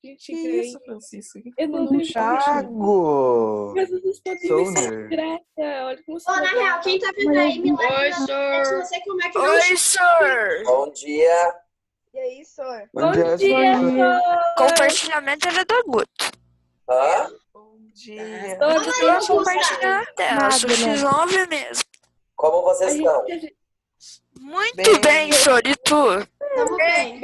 Gente, Que isso, Francisco? O que eu não foi tenho no chat? Thiago! Mas vocês podem Sou ver nerd. graça. Olha como você Ô, na real, quem tá vendo aí, Milagre Oi, na senhor. não sei como é que não Oi, senhor. Bom dia. E aí, senhor? Bom dia, dia, senhor. senhor! Compartilhamento era da Guto. Hã? Bom dia. Senhor, Eu Aí, tô Augusta. compartilhando a tela, só vocês vão ver mesmo. Como vocês estão? Muito bem, senhor, e tu? Tamo bem.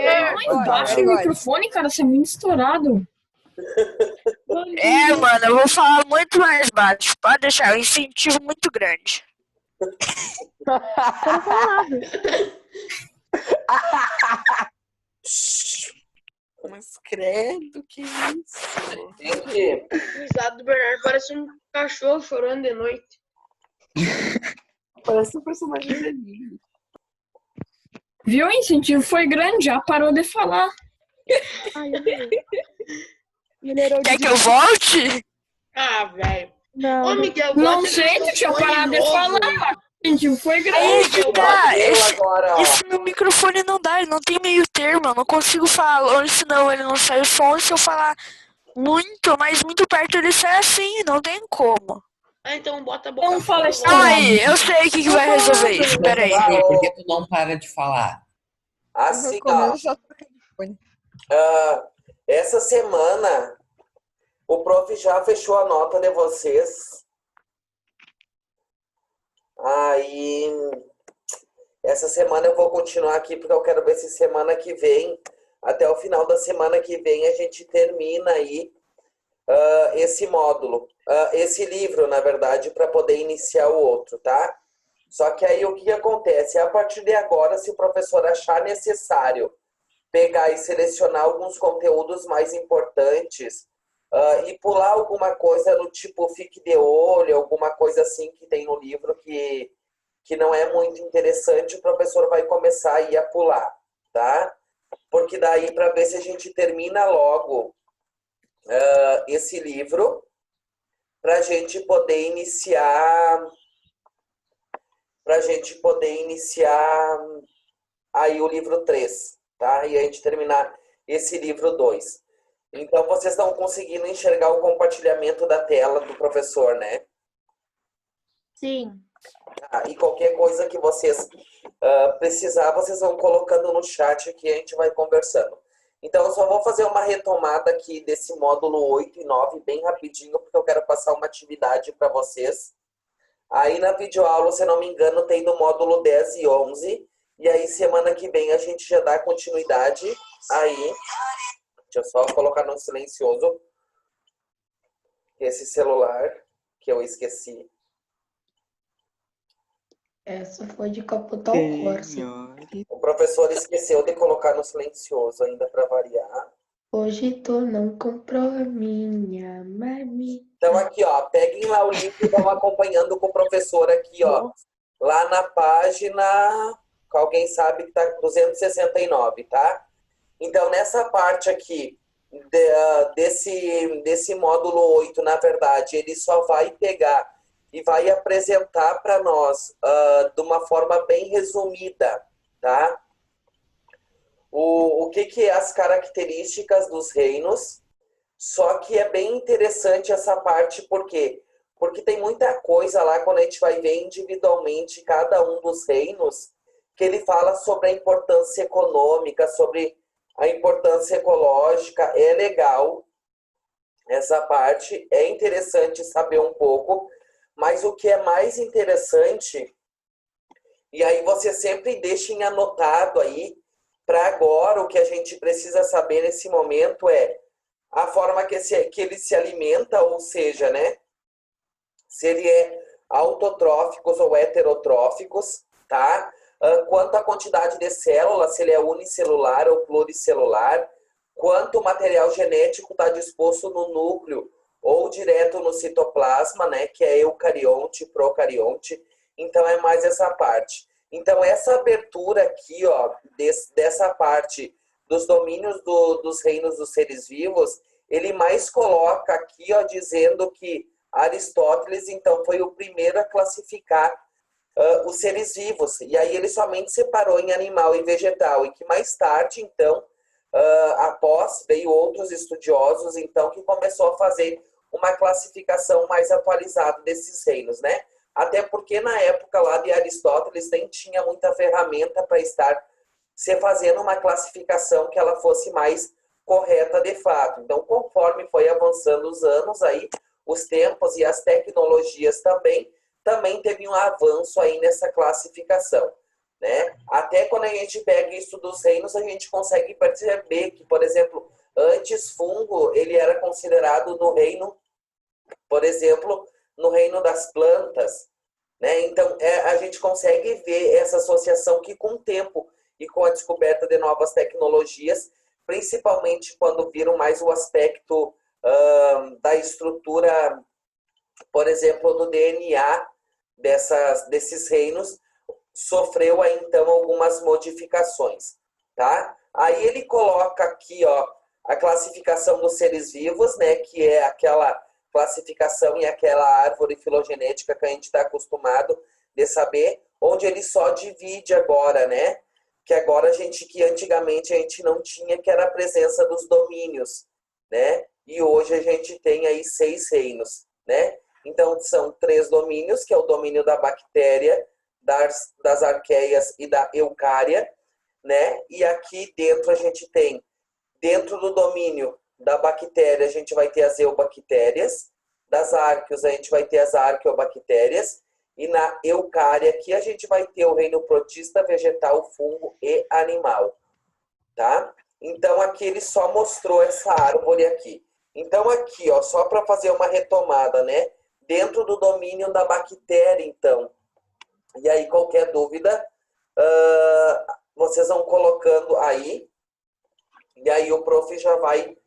Bom, Baixa o microfone, cara, você é muito estourado. É, mano, eu vou falar muito mais baixo. Pode deixar, é um incentivo muito grande. Mas credo, que isso? Gente, O risado do Bernardo parece um cachorro chorando de noite. Parece um personagem de anime. Viu? O incentivo foi grande, já parou de falar. Ai, eu não. Melhorou Quer de... que eu volte? Ah, velho. Não, Ô, Miguel, Não bota sei, tu tinha microfone parado de novo. falar. O incentivo foi grande. Aí que tá. bateu agora, ó. Esse meu microfone não dá, ele não tem meio termo. Eu não consigo falar, ou senão ele não sai o som. Se eu falar muito, mas muito perto, ele sai assim, não tem como. Ah, então bota a boca Não fala fora isso. logo. Aí, eu sei o que vai resolver isso, peraí. Por que tu não para de falar? Assim, ó. Essa semana, o prof já fechou a nota de vocês. Aí, essa semana eu vou continuar aqui, porque eu quero ver se semana que vem, até o final da semana que vem, a gente termina aí esse módulo, esse livro, na verdade, para poder iniciar o outro, tá? Só que aí o que acontece? A partir de agora, se o professor achar necessário pegar e selecionar alguns conteúdos mais importantes e pular alguma coisa no tipo fique de olho, alguma coisa assim que tem no livro que não é muito interessante, o professor vai começar aí a pular, tá? Porque daí, para ver se a gente termina logo esse livro, para a gente poder iniciar aí o livro 3, tá? E a gente terminar esse livro 2. Então, vocês estão conseguindo enxergar o compartilhamento da tela do professor, né? Sim. E qualquer coisa que vocês precisar, vocês vão colocando no chat aqui e a gente vai conversando. Então, eu só vou fazer uma retomada aqui desse módulo 8 e 9 bem rapidinho, porque eu quero passar uma atividade para vocês. Aí na videoaula, se não me engano, tem no módulo 10 e 11. E aí, semana que vem, a gente já dá continuidade aí. Deixa eu só colocar no silencioso esse celular que eu esqueci. Essa foi de capotar o Corsa. O professor esqueceu de colocar no silencioso ainda para variar. Hoje tu não comprou a minha marmita. Então aqui, ó, peguem lá o link e vão acompanhando com o professor aqui, ó. Lá na página, alguém sabe que tá 269, tá? Então nessa parte aqui desse módulo 8, na verdade, ele só vai pegar e vai apresentar para nós de uma forma bem resumida, tá? O que é as características dos reinos, só que é bem interessante essa parte, por quê? Porque tem muita coisa lá, quando a gente vai ver individualmente cada um dos reinos, que ele fala sobre a importância econômica, sobre a importância ecológica, é legal essa parte, é interessante saber um pouco, mas o que é mais interessante, e aí você sempre deixem anotado aí, para agora o que a gente precisa saber nesse momento é a forma que ele se alimenta, ou seja, né, se ele é autotróficos ou heterotróficos, tá? Quanto à quantidade de células, se ele é unicelular ou pluricelular, quanto o material genético está disposto no núcleo ou direto no citoplasma, né, que é eucarionte, procarionte. Então é mais essa parte. Então essa abertura aqui, ó, dessa parte dos domínios dos reinos dos seres vivos, ele mais coloca aqui, ó, dizendo que Aristóteles, então, foi o primeiro a classificar os seres vivos. E aí ele somente separou em animal e vegetal. E que mais tarde, então, após, veio outros estudiosos, então, que começou a fazer uma classificação mais atualizada desses reinos, né? Até porque na época lá de Aristóteles nem tinha muita ferramenta para estar se fazendo uma classificação que ela fosse mais correta de fato. Então, conforme foi avançando os anos aí, os tempos e as tecnologias também teve um avanço aí nessa classificação, né? Até quando a gente pega isso dos reinos, a gente consegue perceber que, por exemplo, antes fungo, ele era considerado no reino, por exemplo, no reino das plantas, né? Então, a gente consegue ver essa associação que com o tempo e com a descoberta de novas tecnologias, principalmente quando viram mais o aspecto da estrutura, por exemplo, do DNA desses reinos, sofreu aí, então, algumas modificações, tá? Aí ele coloca aqui, ó, a classificação dos seres vivos, né, que é aquela classificação e aquela árvore filogenética que a gente está acostumado de saber, onde ele só divide agora, né? Que agora que antigamente a gente não tinha, que era a presença dos domínios, né? E hoje a gente tem aí 6 reinos, né? Então são 3 domínios, que é o domínio da bactéria, das arqueias e da eucária, né? E aqui dentro a gente tem, dentro do domínio da bactéria, a gente vai ter as eubactérias, das arqueos a gente vai ter as arqueobactérias, e na eucária aqui a gente vai ter o reino protista, vegetal, fungo e animal, tá? Então aqui ele só mostrou essa árvore aqui. Então aqui, ó, só para fazer uma retomada, né? Dentro do domínio da bactéria, então. E aí qualquer dúvida, vocês vão colocando aí, e aí o prof já vai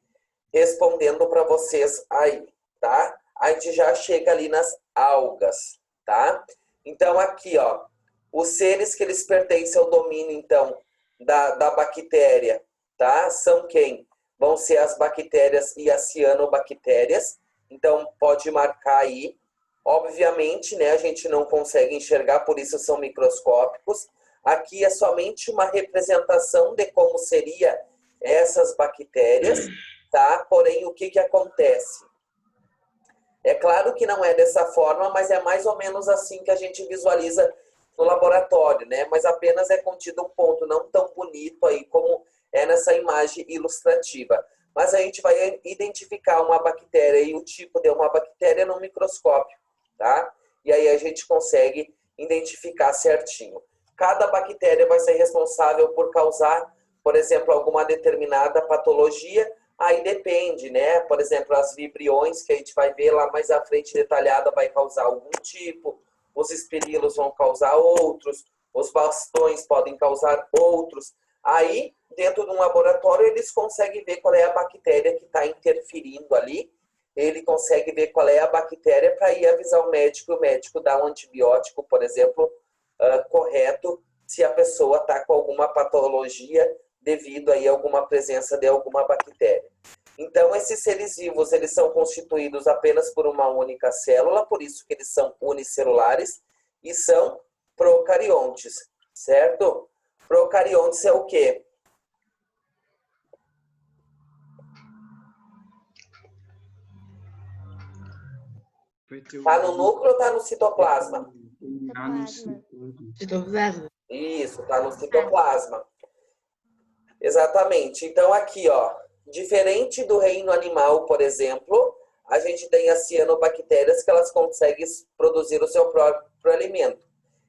respondendo para vocês aí, tá? A gente já chega ali nas algas, tá? Então aqui, ó, os seres que eles pertencem ao domínio, então, da bactéria, tá? São quem? Vão ser as bactérias e as cianobactérias. Então pode marcar aí. Obviamente, né, a gente não consegue enxergar, por isso são microscópicos. Aqui é somente uma representação de como seria essas bactérias, tá? Porém, o que acontece? É claro que não é dessa forma, mas é mais ou menos assim que a gente visualiza no laboratório, né? Mas apenas é contido um ponto não tão bonito aí como é nessa imagem ilustrativa. Mas a gente vai identificar uma bactéria e o tipo de uma bactéria no microscópio, tá? E aí a gente consegue identificar certinho. Cada bactéria vai ser responsável por causar, por exemplo, alguma determinada patologia. Aí depende, né? Por exemplo, as vibriões, que a gente vai ver lá mais à frente detalhada, vai causar algum tipo. Os espirilos vão causar outros. Os bastões podem causar outros. Aí, dentro de um laboratório, eles conseguem ver qual é a bactéria que está interferindo ali. Ele consegue ver qual é a bactéria para ir avisar o médico. O médico dá um antibiótico, por exemplo, correto, se a pessoa está com alguma patologia devido aí a alguma presença de alguma bactéria. Então, esses seres vivos, eles são constituídos apenas por uma única célula, por isso que eles são unicelulares e são procariontes, certo? Procariontes é o quê? Está no núcleo ou está no citoplasma? Citoplasma. Isso, está no citoplasma. Exatamente. Então, aqui, ó, diferente do reino animal, por exemplo, a gente tem as cianobactérias que elas conseguem produzir o seu próprio alimento.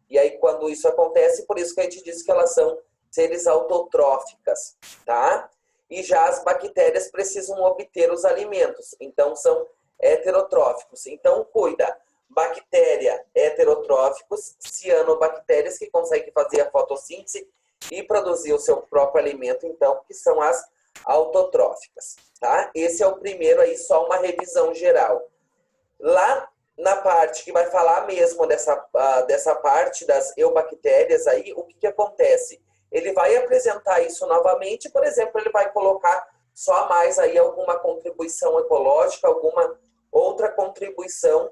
E aí, quando isso acontece, por isso que a gente diz que elas são seres autotróficas, tá? E já as bactérias precisam obter os alimentos, então são heterotróficos. Então, cuida, bactéria, heterotróficos, cianobactérias que conseguem fazer a fotossíntese e produzir o seu próprio alimento, então, que são as autotróficas, tá? Esse é o primeiro aí, só uma revisão geral. Lá na parte que vai falar mesmo dessa parte das eubactérias aí, o que acontece? Ele vai apresentar isso novamente, por exemplo, ele vai colocar só mais aí alguma contribuição ecológica, alguma outra contribuição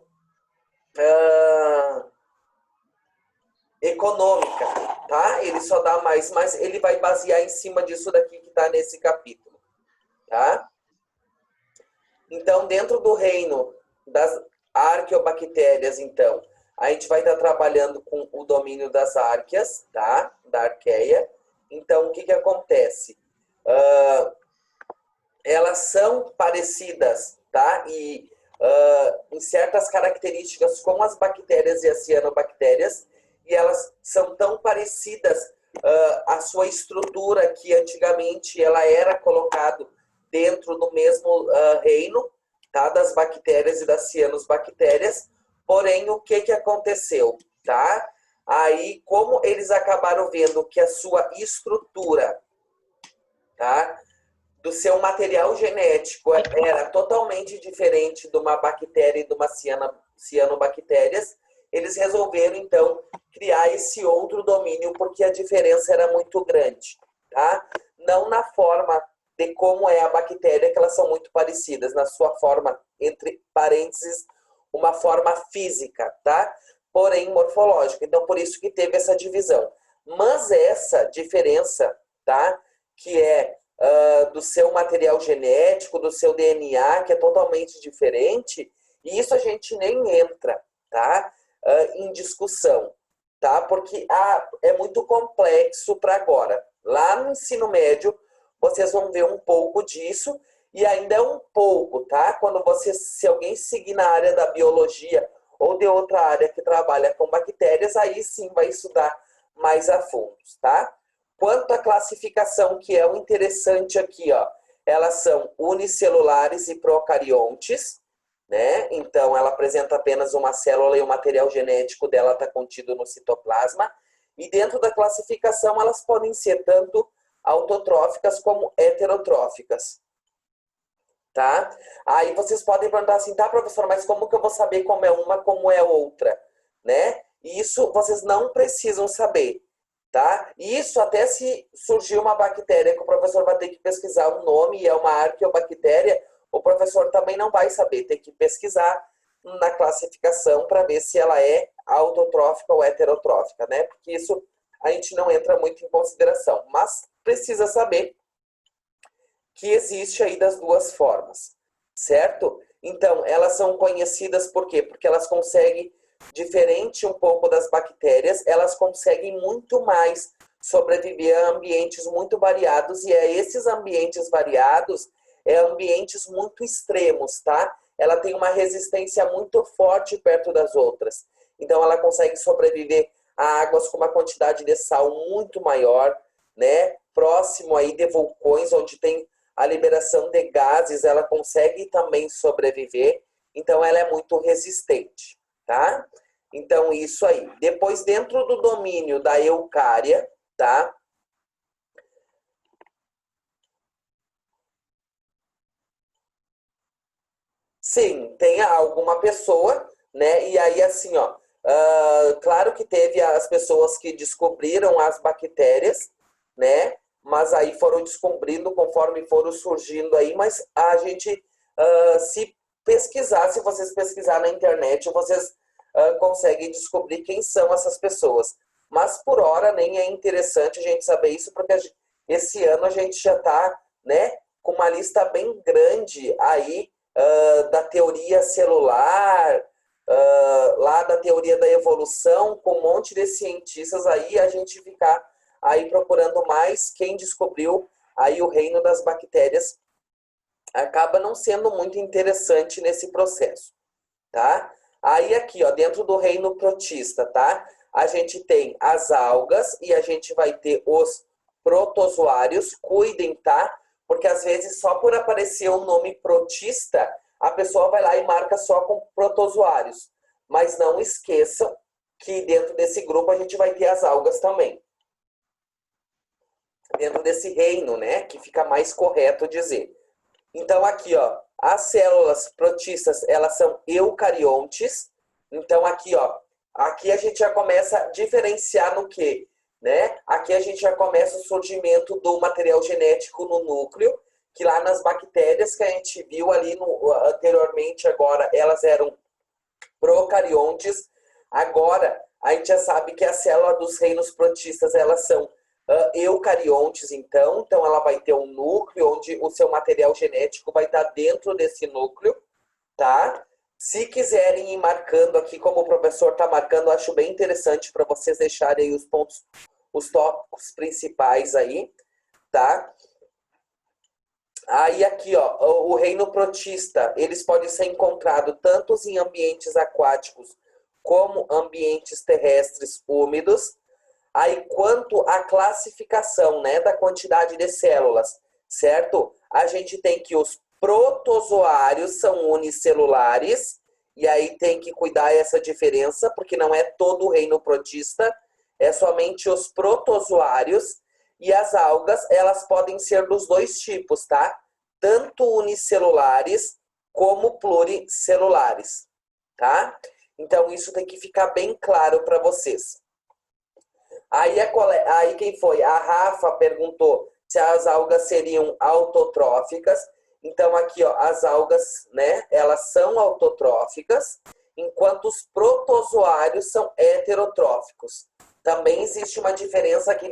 econômica, tá? Ele só dá mais, mas ele vai basear em cima disso daqui que está nesse capítulo, tá? Então, dentro do reino das arqueobactérias, então, a gente vai estar trabalhando com o domínio das árqueas, tá? Da arqueia. Então, o que que acontece? Elas são parecidas, tá? E em certas características com as bactérias e as cianobactérias, e elas são tão parecidas a sua estrutura que antigamente ela era colocado dentro do mesmo reino, tá? Das bactérias e das cianobactérias. Porém, o que que aconteceu, tá? Aí, como eles acabaram vendo que a sua estrutura, tá? Do seu material genético era totalmente diferente de uma bactéria e de uma cianobactérias, eles resolveram, então, criar esse outro domínio, porque a diferença era muito grande, tá? Não na forma de como é a bactéria, que elas são muito parecidas, na sua forma, entre parênteses, uma forma física, tá? Porém, morfológica. Então, por isso que teve essa divisão. Mas essa diferença, tá? Que é do seu material genético, do seu DNA, que é totalmente diferente, e isso a gente nem entra, tá? Em discussão, tá? Porque é muito complexo para agora. Lá no ensino médio, vocês vão ver um pouco disso, e ainda é um pouco, tá? Quando se alguém seguir na área da biologia ou de outra área que trabalha com bactérias, aí sim vai estudar mais a fundo, tá? Quanto à classificação, que é o interessante aqui, ó, elas são unicelulares e procariontes, né? Então, ela apresenta apenas uma célula e o material genético dela está contido no citoplasma. E dentro da classificação, elas podem ser tanto autotróficas como heterotróficas, tá? Aí vocês podem perguntar assim, tá, professor, mas como que eu vou saber como é uma, como é outra, né? Isso vocês não precisam saber, tá? Isso até se surgir uma bactéria que o professor vai ter que pesquisar o nome e é uma arqueobactéria, o professor também não vai saber, tem que pesquisar na classificação para ver se ela é autotrófica ou heterotrófica, né? Porque isso a gente não entra muito em consideração, mas precisa saber que existe aí das duas formas, certo? Então, elas são conhecidas por quê? Porque elas conseguem, diferente um pouco das bactérias, elas conseguem muito mais sobreviver a ambientes muito variados, e esses ambientes variados, ambientes muito extremos, tá? Ela tem uma resistência muito forte perto das outras. Então, ela consegue sobreviver a águas com uma quantidade de sal muito maior, né? Próximo aí de vulcões, onde tem a liberação de gases, ela consegue também sobreviver. Então, ela é muito resistente, tá? Então, isso aí. Depois, dentro do domínio da eucária, tá? Sim, tem alguma pessoa, né? E aí, assim, ó, claro que teve as pessoas que descobriram as bactérias, né? Mas aí foram descobrindo conforme foram surgindo aí, mas a gente, se pesquisar, se vocês pesquisar na internet, vocês conseguem descobrir quem são essas pessoas. Mas por hora nem é interessante a gente saber isso, porque esse ano a gente já está, né, com uma lista bem grande aí da teoria celular, lá da teoria da evolução, com um monte de cientistas aí, a gente ficar aí procurando mais quem descobriu aí o reino das bactérias, acaba não sendo muito interessante nesse processo, tá? Aí aqui, ó, dentro do reino protista, tá? A gente tem as algas e a gente vai ter os protozoários. Cuidem, tá? Porque às vezes só por aparecer o nome protista, a pessoa vai lá e marca só com protozoários. Mas não esqueçam que dentro desse grupo a gente vai ter as algas também. Dentro desse reino, né? Que fica mais correto dizer. Então aqui, ó, as células protistas, elas são eucariontes. Então aqui, ó, aqui a gente já começa a diferenciar no quê? Né? Aqui a gente já começa o surgimento do material genético no núcleo, que lá nas bactérias que a gente viu ali anteriormente, agora elas eram procariontes. Agora a gente já sabe que a célula dos reinos protistas, elas são eucariontes, então ela vai ter um núcleo onde o seu material genético vai estar dentro desse núcleo, tá? Se quiserem ir marcando aqui, como o professor está marcando, eu acho bem interessante para vocês deixarem aí os tópicos principais aí, tá? Aí aqui, ó, o reino protista, eles podem ser encontrados tanto em ambientes aquáticos como ambientes terrestres úmidos. Aí, quanto à classificação, né, da quantidade de células, certo? A gente tem que os protozoários são unicelulares, e aí tem que cuidar essa diferença, porque não é todo o reino protista, é somente os protozoários, e as algas, elas podem ser dos dois tipos, tá? Tanto unicelulares como pluricelulares, tá? Então, isso tem que ficar bem claro para vocês. Aí quem foi? A Rafa perguntou se as algas seriam autotróficas. Então, aqui, ó, as algas, né, elas são autotróficas, enquanto os protozoários são heterotróficos. Também existe uma diferença aqui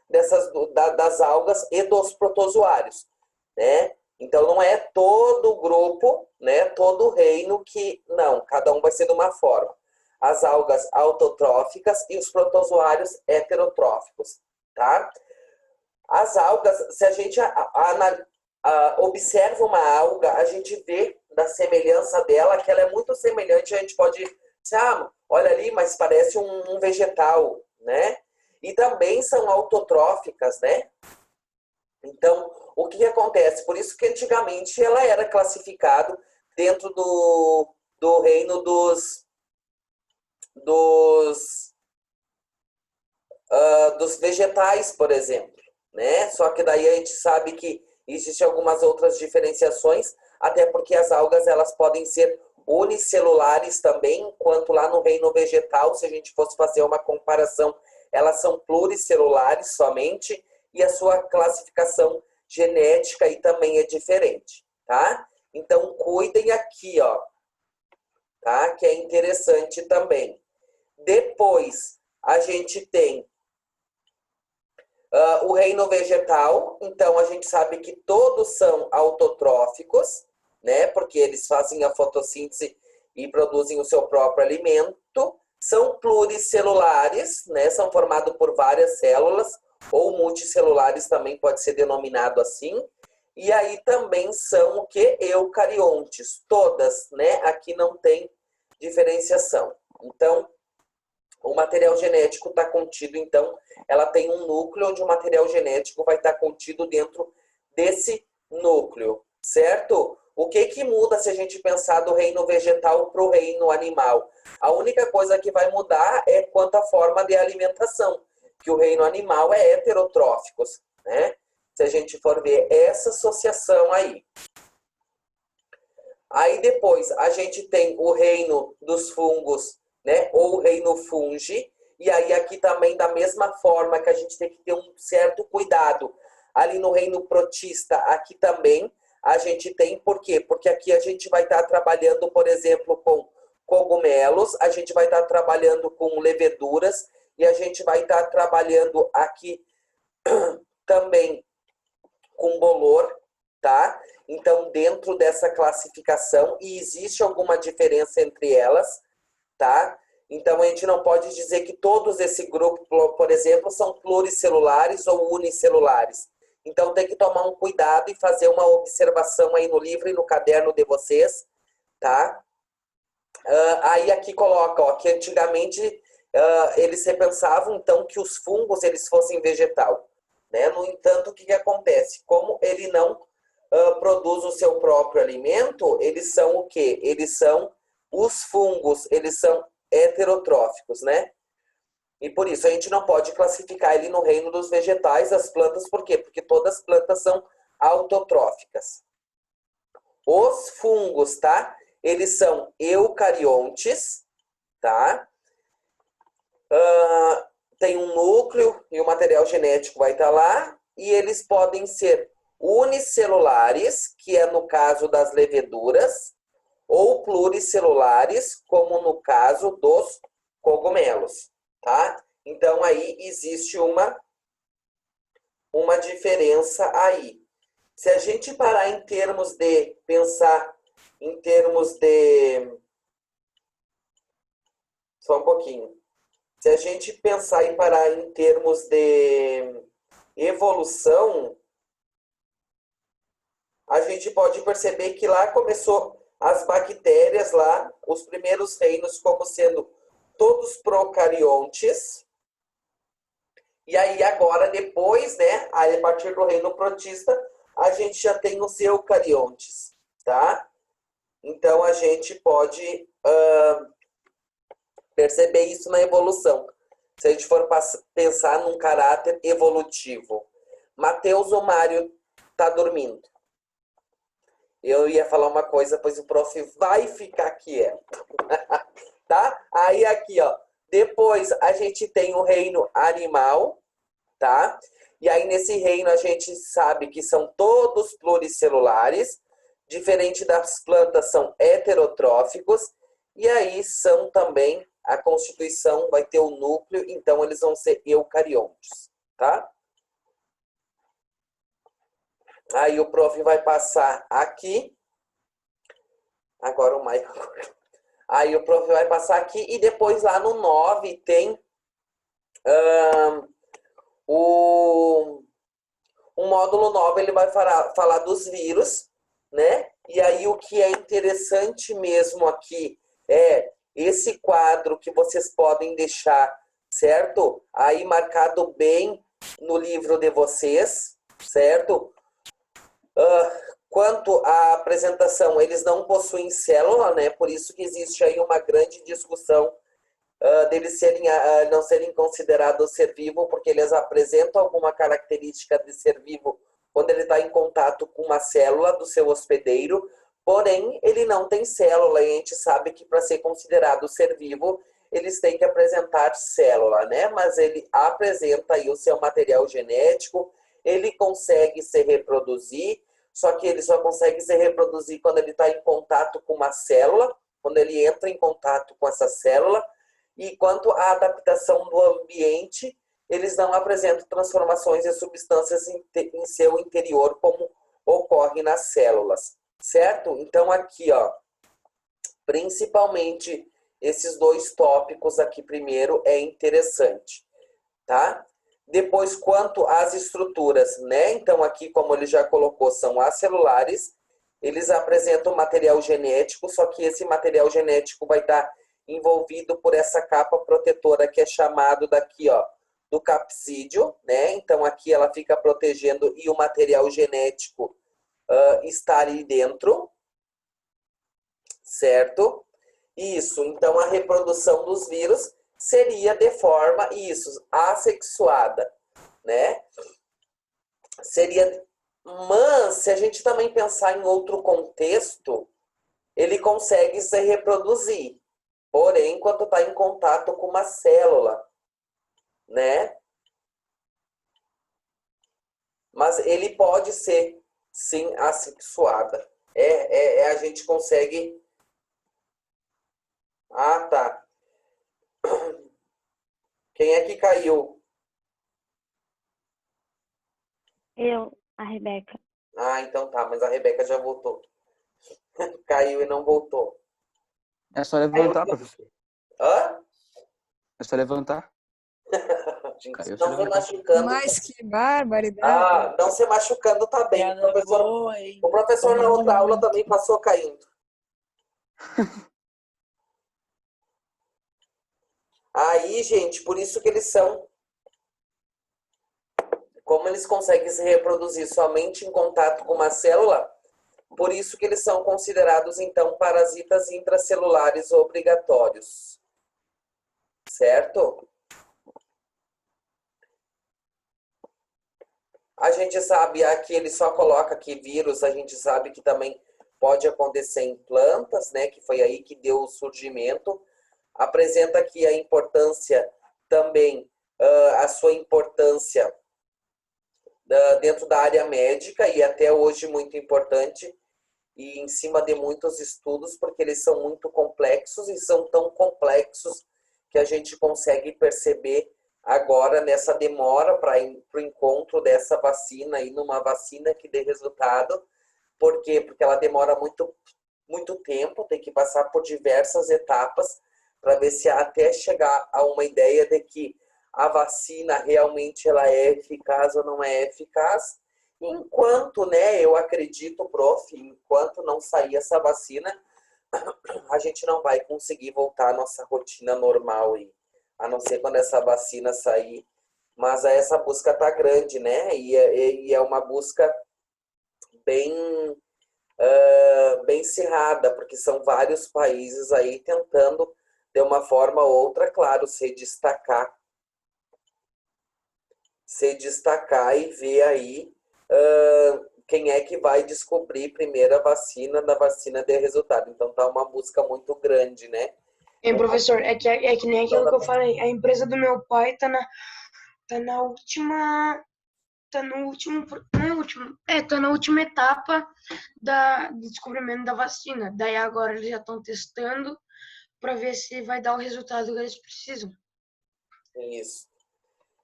das algas e dos protozoários, né? Então, não é todo o grupo, né, todo o reino que... Não, cada um vai ser de uma forma. As algas autotróficas e os protozoários heterotróficos, tá? As algas, se a gente observa uma alga, a gente vê da semelhança dela que ela é muito semelhante, a gente pode dizer, olha ali, mas parece um vegetal, né? E também são autotróficas, né? Então, o que acontece? Por isso que antigamente ela era classificado dentro do reino dos vegetais, por exemplo, né? Só que daí a gente sabe que existem algumas outras diferenciações, até porque as algas elas podem ser unicelulares também, enquanto lá no reino vegetal, se a gente fosse fazer uma comparação, elas são pluricelulares somente, e a sua classificação genética aí também é diferente, tá? Então, cuidem aqui, ó, tá? Que é interessante também. Depois, a gente tem o reino vegetal. Então, a gente sabe que todos são autotróficos, né? Porque eles fazem a fotossíntese e produzem o seu próprio alimento. São pluricelulares, né? São formados por várias células, ou multicelulares também pode ser denominado assim. E aí também são o que? Eucariontes. Todas, né? Aqui não tem diferenciação. Então, o material genético está contido, então, ela tem um núcleo onde o material genético vai estar contido dentro desse núcleo, certo? O que muda se a gente pensar do reino vegetal para o reino animal? A única coisa que vai mudar é quanto à forma de alimentação, que o reino animal é heterotróficos, né? Se a gente for ver essa associação aí. Aí depois a gente tem o reino dos fungos, né? Ou o reino fungi. E aí aqui também da mesma forma que a gente tem que ter um certo cuidado. Ali no reino protista, aqui também a gente tem, por quê? Porque aqui a gente vai estar trabalhando, por exemplo, com cogumelos, a gente vai estar trabalhando com leveduras, e a gente vai estar trabalhando aqui também com bolor, tá? Então, dentro dessa classificação, e existe alguma diferença entre elas, tá? Então, a gente não pode dizer que todos esse grupo, por exemplo, são pluricelulares ou unicelulares. Então, tem que tomar um cuidado e fazer uma observação aí no livro e no caderno de vocês, tá? Aí aqui coloca, ó, que antigamente eles repensavam, então, que os fungos eles fossem vegetal, né? No entanto, o que acontece? Como ele não produz o seu próprio alimento, eles são o quê? Eles são os fungos, eles são heterotróficos, né? E por isso a gente não pode classificar ele no reino dos vegetais, as plantas, por quê? Porque todas as plantas são autotróficas. Os fungos, tá? Eles são eucariontes, tá? Tem um núcleo e o material genético vai estar lá, e eles podem ser unicelulares, que é no caso das leveduras, ou pluricelulares, como no caso dos cogumelos, tá? Então, aí existe uma diferença aí. Se a gente parar em termos de pensar, em termos de... Só um pouquinho. Se a gente pensar e parar em termos de evolução, a gente pode perceber que lá começou as bactérias lá, os primeiros reinos como sendo todos procariontes. E aí agora depois, né, aí a partir do reino protista, a gente já tem os eucariontes, tá? Então a gente pode perceber isso na evolução. Se a gente for pensar num caráter evolutivo. Matheus ou Mário tá dormindo. Eu ia falar uma coisa, pois o prof vai ficar quieto. Tá? Aí aqui, ó. Depois a gente tem o reino animal, tá? E aí nesse reino a gente sabe que são todos pluricelulares, diferente das plantas são heterotróficos, e aí são também, a constituição vai ter o núcleo, então eles vão ser eucariontes, tá? Aí o prof vai passar aqui. Agora o Michael. Aí o prof vai passar aqui e depois lá no 9 tem o módulo 9, ele vai falar dos vírus, né? E aí o que é interessante mesmo aqui é esse quadro que vocês podem deixar, certo? Aí marcado bem no livro de vocês, certo? Quanto à apresentação, eles não possuem célula, né? Por isso que existe aí uma grande discussão deles não serem considerados ser vivo, porque eles apresentam alguma característica de ser vivo quando ele está em contato com uma célula do seu hospedeiro, porém ele não tem célula, e a gente sabe que para ser considerado ser vivo, eles têm que apresentar célula, né? Mas ele apresenta aí o seu material genético, ele consegue se reproduzir, só que ele só consegue se reproduzir quando ele está em contato com uma célula, quando ele entra em contato com essa célula. E quanto à adaptação do ambiente, eles não apresentam transformações de substâncias em seu interior, como ocorre nas células, certo? Então aqui, ó, principalmente esses dois tópicos aqui primeiro é interessante, tá? Depois, quanto às estruturas, né? Então, aqui, como ele já colocou, são acelulares. Eles apresentam material genético, só que esse material genético vai estar envolvido por essa capa protetora que é chamado daqui, ó, do capsídeo, né? Então, aqui ela fica protegendo e o material genético está ali dentro, certo? Isso, então a reprodução dos vírus seria de forma, isso, assexuada, né? Mas, se a gente também pensar em outro contexto, ele consegue se reproduzir, porém, quando está em contato com uma célula, né? Mas ele pode ser, sim, assexuada. A gente consegue... Ah, tá. Quem é que caiu? Eu, a Rebeca. Ah, então tá, mas a Rebeca já voltou. Caiu e não voltou. É só levantar, professor. Hã? É só levantar. Caiu, Não se machucando. Mas que barbaridade. Ah, não se machucando tá bem. Piada boa, hein? O professor na Tomando outra aula muito. também passou caindo. Aí, gente, por isso que eles são... Como eles conseguem se reproduzir somente em contato com uma célula, por isso que eles são considerados, então, parasitas intracelulares obrigatórios. Certo? A gente sabe, aqui ele só coloca aqui vírus, a gente sabe que também pode acontecer em plantas, né? Que foi aí que deu o surgimento. Apresenta aqui a importância também, a sua importância dentro da área médica e até hoje muito importante e em cima de muitos estudos, porque eles são muito complexos e são tão complexos que a gente consegue perceber agora nessa demora para o encontro dessa vacina e numa vacina que dê resultado. Por quê? Porque ela demora muito tempo, tem que passar por diversas etapas para ver se até chegar a uma ideia de que a vacina realmente ela é eficaz ou não é eficaz. Enquanto, né, eu acredito, prof, enquanto não sair essa vacina, a gente não vai conseguir voltar à nossa rotina normal, a não ser quando essa vacina sair. Mas essa busca tá grande, né? E é uma busca bem cerrada, porque são vários países aí tentando, de uma forma ou outra, claro, se destacar e ver aí quem é que vai descobrir primeiro a vacina, da vacina der resultado. Então tá uma busca muito grande, né? Professor, é que nem aquilo que eu falei. A empresa do meu pai tá na última etapa do descobrimento da vacina. Daí agora eles já estão testando para ver se vai dar o resultado que eles precisam. Isso.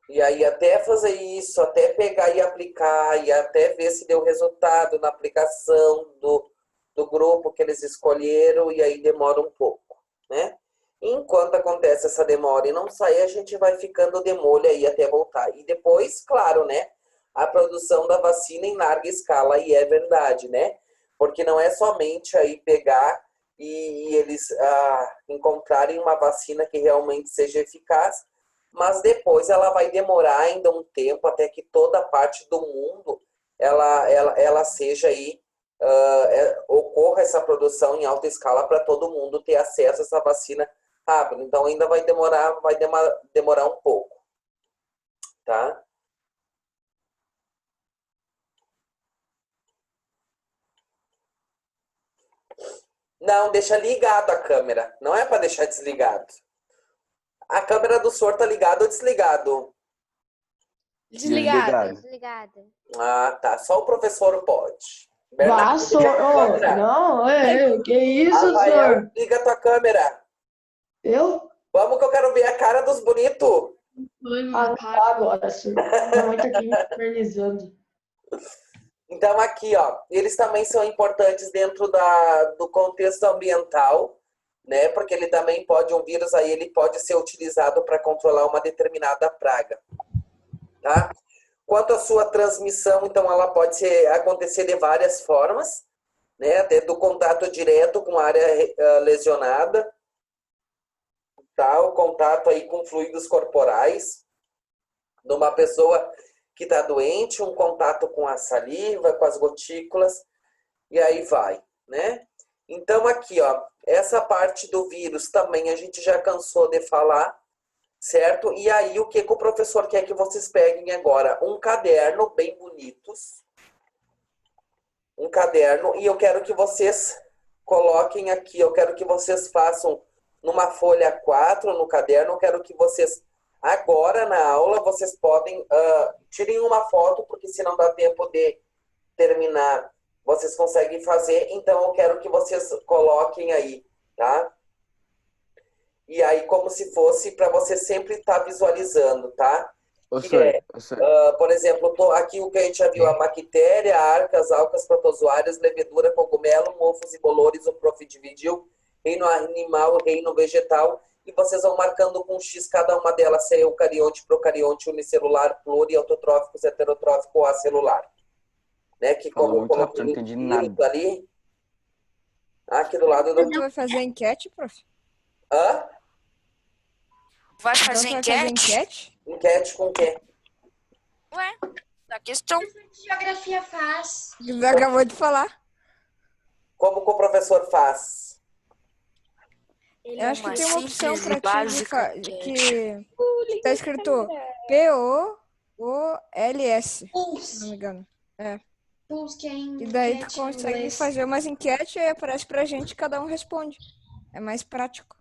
E aí até fazer isso, até pegar e aplicar, e até ver se deu resultado na aplicação do grupo que eles escolheram, e aí demora um pouco, né? Enquanto acontece essa demora e não sai, a gente vai ficando de molho aí até voltar. E depois, claro, né? A produção da vacina em larga escala, e é verdade, né? Porque não é somente aí pegar e eles encontrarem uma vacina que realmente seja eficaz, mas depois ela vai demorar ainda um tempo até que toda parte do mundo ela seja aí, ocorra essa produção em alta escala para todo mundo ter acesso a essa vacina rápido. Então ainda vai demorar um pouco, tá? Não, deixa ligado a câmera. Não é para deixar desligado. A câmera do senhor tá ligada ou desligado? Desligada. Ah, tá. Só o professor pode. Vá, senhor. Não, que isso, senhor? Liga a tua câmera. Eu? Vamos que eu quero ver a cara dos bonitos. Tá agora, senhor. Minha mãe tá aqui me infernizando. Então aqui, ó, eles também são importantes dentro do contexto ambiental, né? Porque ele também um vírus aí, ele pode ser utilizado para controlar uma determinada praga, tá? Quanto à sua transmissão, então ela pode acontecer de várias formas, né? Até do contato direto com a área lesionada, tá? O contato aí com fluidos corporais de uma pessoa que está doente, um contato com a saliva, com as gotículas, e aí vai, né? Então aqui, ó, essa parte do vírus também a gente já cansou de falar, certo? E aí o que o professor quer que vocês peguem agora? Um caderno bem bonitos, um caderno, e eu quero que vocês coloquem aqui, eu quero que vocês façam numa folha 4 no caderno, eu quero que vocês agora na aula vocês podem tirem uma foto, porque se não dá tempo de terminar, vocês conseguem fazer. Então eu quero que vocês coloquem aí, tá? E aí como se fosse para você sempre estar visualizando, tá? Por exemplo, aqui o que a gente já viu, a bactéria, arcas, alcas, protozoários, levedura, cogumelo, mofos e bolores, o prof dividiu, reino animal, reino vegetal, e vocês vão marcando com X cada uma delas, se é eucarionte, procarionte, unicelular, pluri, autotróficos, heterotrófico ou acelular. Né? Que como eu coloquei não entendi nada. Ali, aqui do lado do... Você vai fazer enquete, prof? Hã? Vai fazer enquete? Enquete com o quê? Ué, da questão. Geografia faz. Você acabou de falar. Como que o professor faz? Eu acho que tem uma opção simples e pra básica ti que tá escrito POOLS, se não me engano. E daí tu consegue fazer umas enquetes e aparece pra gente, cada um responde. É mais prático.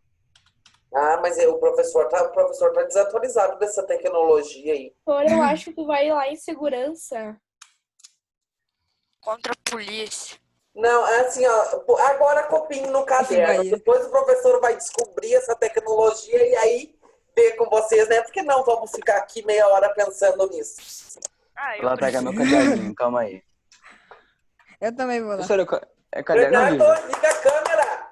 Ah, mas o professor tá desatualizado dessa tecnologia aí. Eu acho que tu vai lá em segurança. contra a polícia. Não, é assim, ó, agora copiem no caderno. Bahia. Depois o professor vai descobrir essa tecnologia e aí ver com vocês, né? Porque não vamos ficar aqui meia hora pensando nisso. Ah, Lá pegar meu caderninho, calma aí. Eu também vou lá. Professor, é caderno ou livro? Bernardo, liga a câmera!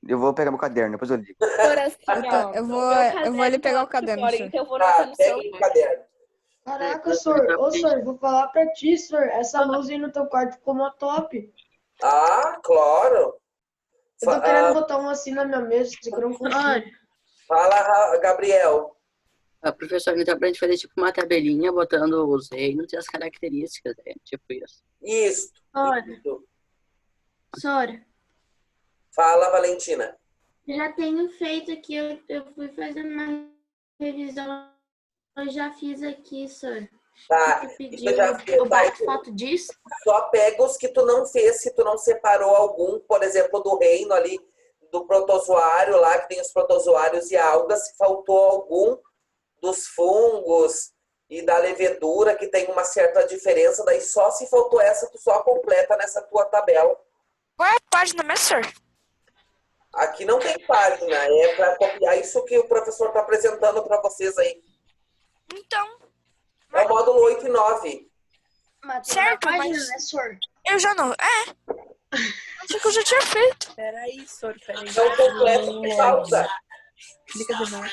Eu vou pegar meu caderno, depois eu ligo. Professor, assim, ó, Eu vou meu ali pegar o caderno caderno, tá lá de fora, senhor. então eu vou Tá, anotar no pega o celular. caderno. Caraca, senhor. Ô, senhor, vou falar pra ti, senhor. Essa luz aí no teu quarto ficou mó top. Ah, claro. Eu tô querendo botar uma assim na minha mesa, só que eu não consigo. Fala, Gabriel. Professor, então pra gente fazer tipo uma tabelinha botando os reinos e as características, né? Tipo isso. Isso. Olha. Isso. Sora, Fala, Valentina. já tenho feito aqui, eu fui fazendo uma revisão, eu já fiz aqui, Sora. Tá. Tu Isso pediu, já fez, eu vai. bato foto disso? Só pega os que tu não fez, se tu não separou algum, por exemplo, do reino ali, do protozoário lá, que tem os protozoários e algas, se faltou algum dos fungos e da levedura, que tem uma certa diferença, daí só se faltou essa, tu só completa nessa tua tabela. Qual é a página, mestre? Aqui não tem página, é para copiar isso que o professor está apresentando para vocês aí. Então, É o módulo 8 e 9. certo, página, mas né, senhor? eu já não... Achei que eu já tinha feito. Peraí, senhor, peraí. Então completo que falta. Clica de novo.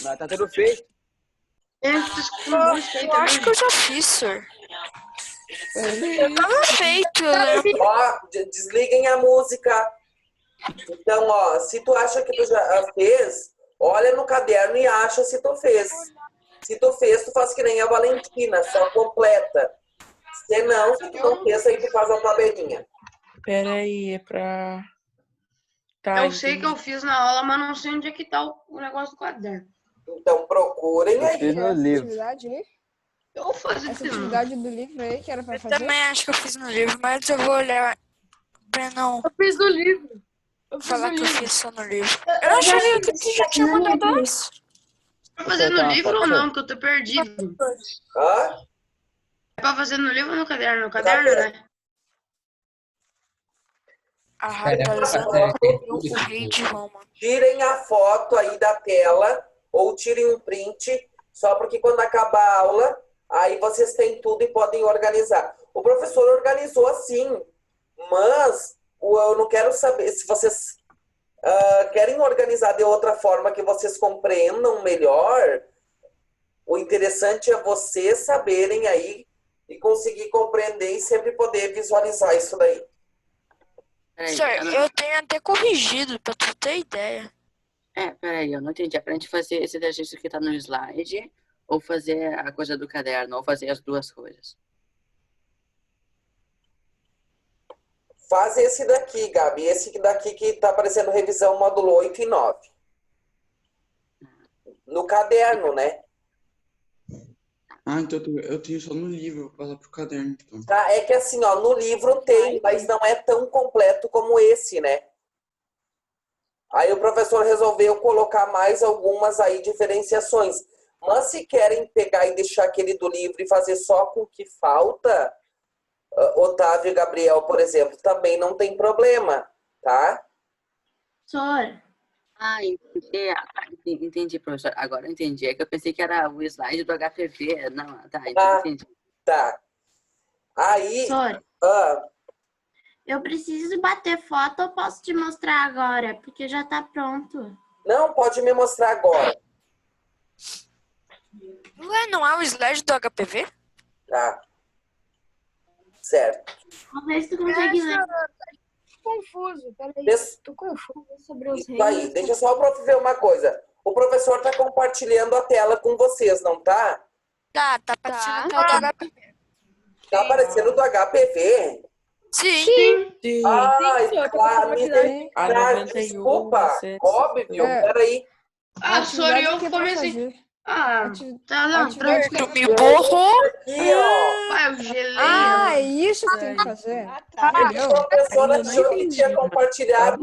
Mas tá tudo feito. Eu acho que eu já fiz, senhor. Eu tava feito, eu lembro. Ó, desliguem a música. Então, ó, se tu acha que tu já fez, olha no caderno e acha se tu fez. Se tu fez, tu faz que nem a Valentina, só completa. Se não, se tu não fez, aí tu faz a tabelinha. Peraí, é pra... Tá, Eu sei que eu fiz na aula, mas não sei onde é que tá o negócio do caderno. Então procurem Eu aí. fiz no livro. Atividade aí? Eu vou fazer Essa de novo. atividade do livro aí que era pra Eu fazer? também acho que eu fiz no livro, mas eu vou olhar pra não Eu fiz no livro. falar que eu fiz só no livro. Eu achei que você já tinha mandado antes. Pra fazer no livro ou não, que eu tô perdido. Hã? É pra fazer no livro ou no caderno? No caderno, né? Arrasando o rei de Roma. Tirem a foto aí da tela ou tirem um print, só porque quando acabar a aula, aí vocês têm tudo e podem organizar. O professor organizou assim, mas eu não quero saber se vocês querem organizar de outra forma que vocês compreendam melhor. O interessante é vocês saberem aí e conseguir compreender e sempre poder visualizar isso daí. Senhor, eu tenho até corrigido, pra tu ter ideia. Peraí, eu não entendi. É pra gente fazer esse exercício que tá no slide, ou fazer a coisa do caderno, ou fazer as duas coisas? Faz esse daqui, Gabi. Esse daqui que tá aparecendo revisão módulo 8 e 9. No caderno, né? Ah, então eu tenho só no livro, vou passar pro caderno. Então. Tá, é que assim, ó, no livro tem, mas não é tão completo como esse, né? Aí o professor resolveu colocar mais algumas aí diferenciações. Mas se querem pegar e deixar aquele do livro e fazer só com o que falta, Otávio e Gabriel, por exemplo, também não tem problema, tá? Sora. Entendi, professor. Agora eu entendi. É que eu pensei que era o slide do HPV. Não, tá, então entendi. Tá. Aí... Sora. Eu preciso bater foto ou posso te mostrar agora? Porque já tá pronto. Não, pode me mostrar agora. Não é o slide do HPV? Tá. Certo. Vamos ver se tu consegue ler. Confuso, peraí. Tô confuso sobre os Isso aí, deixa só o prof ver uma coisa. O professor tá compartilhando a tela com vocês, não tá? Tá aparecendo do HPV. Tá aparecendo do HPV? Sim. Claro, desculpa. Óbvio, peraí. Sou eu que comecei. Tá, não, Tu me borrou. Aqui, ó. Eu gelei. É isso que tem que fazer. A professora achou que tinha compartilhado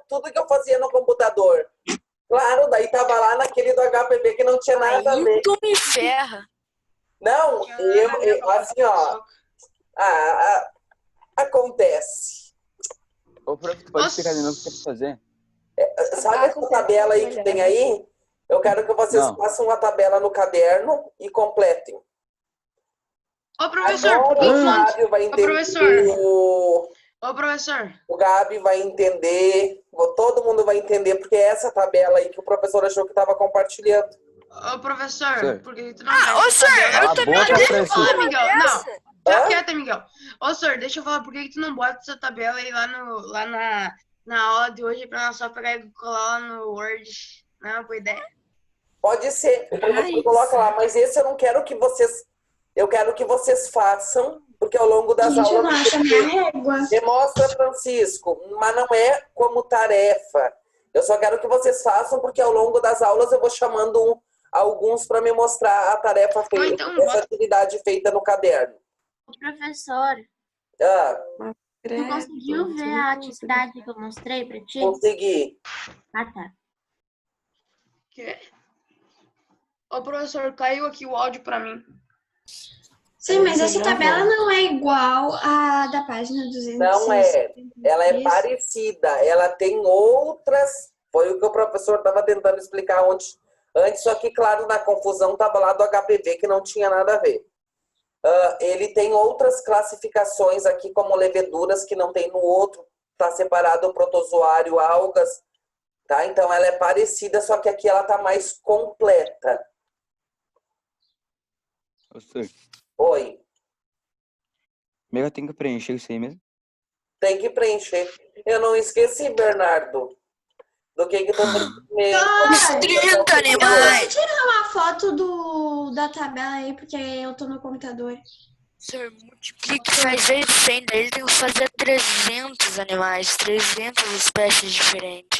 tudo que eu fazia no computador. Claro, daí tava lá naquele do HPV que não tinha nada a ver. Tu me ferra. Não, eu assim, ó. Acontece. Ô, prof, tu pode explicar de novo o que você quer fazer? Sabe essa tabela aí que tem aí? Eu quero que vocês façam uma tabela no caderno e completem. Ô, professor, Agora o Gabi vai entender. Ô, professor. O Gabi vai entender. Todo mundo vai entender, porque é essa tabela aí que o professor achou que estava compartilhando. Ô, professor, Senhor. por que tu não Ô, senhor, eu também Deixa eu falar, Francisco. Miguel. Não, fica quieta, Miguel. Ô, senhor, deixa eu falar, por que tu não bota essa tabela aí lá na aula de hoje pra nós só pegar e colar lá no Word? Não é uma boa ideia? Pode ser. O professor coloca lá, mas esse eu não quero que vocês... Eu quero que vocês façam, porque ao longo das Gente, aulas... nossa, minha régua. Demonstra, Francisco, mas não é como tarefa. Eu só quero que vocês façam, porque ao longo das aulas eu vou chamando alguns para me mostrar a tarefa feita, então, essa atividade feita no caderno. Professor, tu conseguiu ver a atividade que eu mostrei pra ti? Consegui. Ah, tá. Quê? Ô, professor, caiu aqui o áudio pra mim. Sim, mas essa tabela não é igual à da página 200. Não é. Ela é parecida. Ela tem outras... Foi o que o professor estava tentando explicar antes, só que, claro, na confusão estava lá do HPV, que não tinha nada a ver. Ele tem outras classificações aqui, como leveduras, que não tem no outro. Está separado o protozoário, algas. Tá? Então, ela é parecida, só que aqui ela está mais completa. Ô, senhor. Oi. Mega tem que preencher isso aí mesmo? Tem que preencher. Eu não esqueci, Bernardo. Do que tu Os 30 animais. Tira uma foto da tabela aí, porque eu tô no computador. Senhor, multiplique faz vezes 100, daí ele tem que fazer 300 animais, 300 espécies diferentes.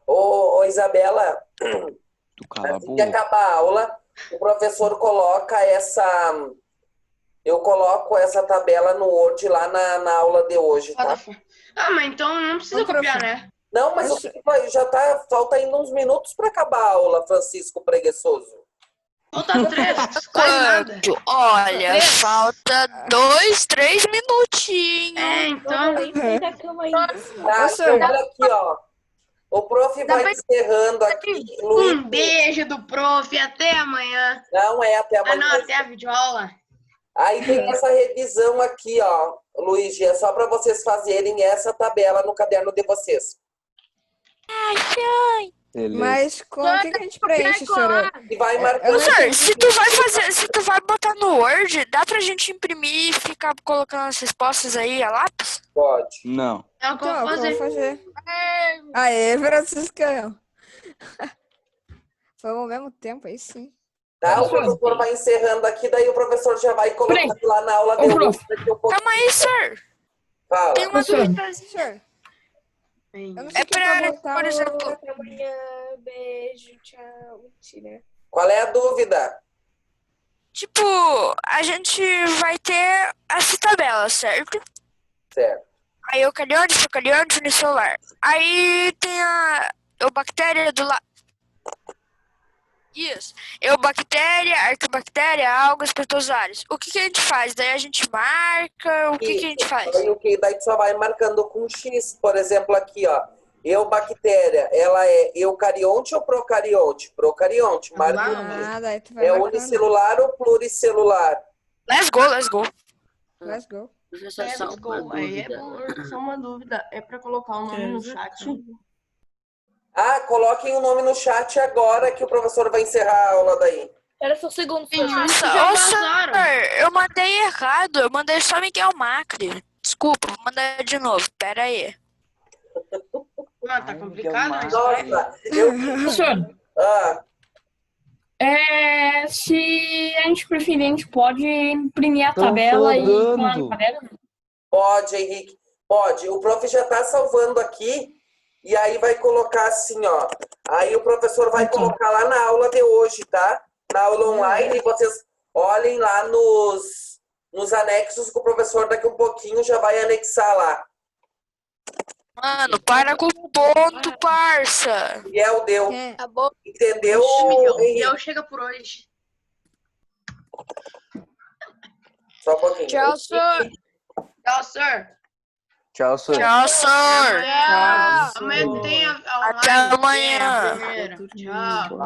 Ô, Isabela, Tu cala a assim que boca. acabar a aula, o professor coloca essa... Eu coloco essa tabela no Word lá na aula de hoje, tá? Ah, mas então não precisa copiar, né? Não, mas já tá... Falta ainda uns minutos para acabar a aula, Francisco Preguiçoso. Falta 3, quase nada. Olha, falta 2, 3 minutinhos. É, então... Olha aqui, ó. O prof vai encerrando aqui. Um beijo do prof, até amanhã. Não é até amanhã. Ah, não, até a videoaula. Aí tem essa revisão aqui, ó, Luigi, é só para vocês fazerem essa tabela no caderno de vocês. Mas como que a gente preenche, senhora? E vai marcando. Senhor, se tu vai botar no Word, dá pra gente imprimir e ficar colocando as respostas aí a lápis? Pode. Não. É o que eu vou fazer. Aê, Franciscão. Foi ao mesmo tempo, aí sim. Tá, o professor vai encerrando aqui, daí o professor já vai colocando lá na aula de hoje. Calma aí, senhor. Fala. Tem uma dúvida. Senhor. É pra, por exemplo... Até amanhã, beijo, tchau. Mentira. Qual é a dúvida? Tipo, a gente vai ter essa tabela, certo? Certo. Aí eucarionte, procariônte, unicelular. Aí tem a eubactéria do lado. Isso. Eubactéria, arqueobactéria, algas, protozoários. O que a gente faz? Daí a gente marca, o que a gente faz? Daí tu só vai marcando com X, por exemplo, aqui, ó. Eubactéria, ela é eucarionte ou procarionte? Procarionte. Daí tu vai É marcando. unicelular ou pluricelular? Let's go, let's go. Let's go. Professor, só uma Aí dúvida. só uma dúvida. É pra colocar o nome no chat? Ah, coloquem o nome no chat agora que o professor vai encerrar a aula daí. Era só segundo. Nossa, ô senhor, eu mandei errado. Eu mandei só Miguel Macri. Desculpa, vou mandar de novo. Pera aí. Ah, tá complicado, mas Nossa, Professor, se a gente preferir, a gente pode imprimir a tabela e colar no caderno? Pode, Henrique. Pode. O prof já tá salvando aqui e aí vai colocar assim, ó. Aí o professor vai colocar lá na aula de hoje, tá? Na aula online, e vocês olhem lá nos anexos que o professor daqui um pouquinho já vai anexar lá. Mano, para com o ponto, parça. Miguel deu. Tá bom. Entendeu, Miguel chega por hoje. Só um pouquinho. Tchau, senhor. Tchau, senhor. Tchau, senhor. Tchau, senhor. Amanhã tem a Até amanhã. Tchau.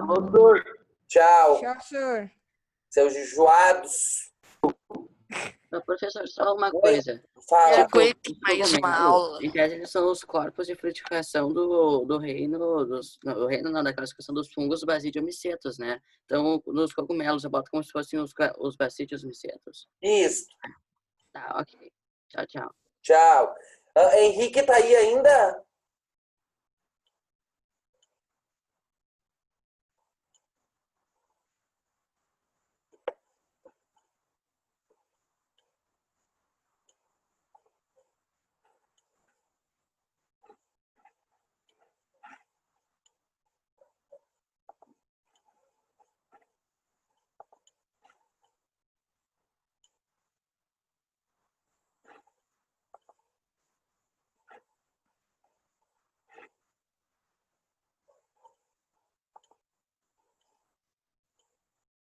Tchau. Tchau, senhor. Seus enjoados. Professor, só uma coisa. Fala. Aguente mais uma aula. Em tese, eles são os corpos de frutificação do reino, do reino não, da classificação dos fungos basídeo-micetos, né? Então, nos cogumelos, eu boto como se fossem os basídeos-micetos. Isso. Tá, ok. Tchau, tchau. Tchau. Henrique tá aí ainda?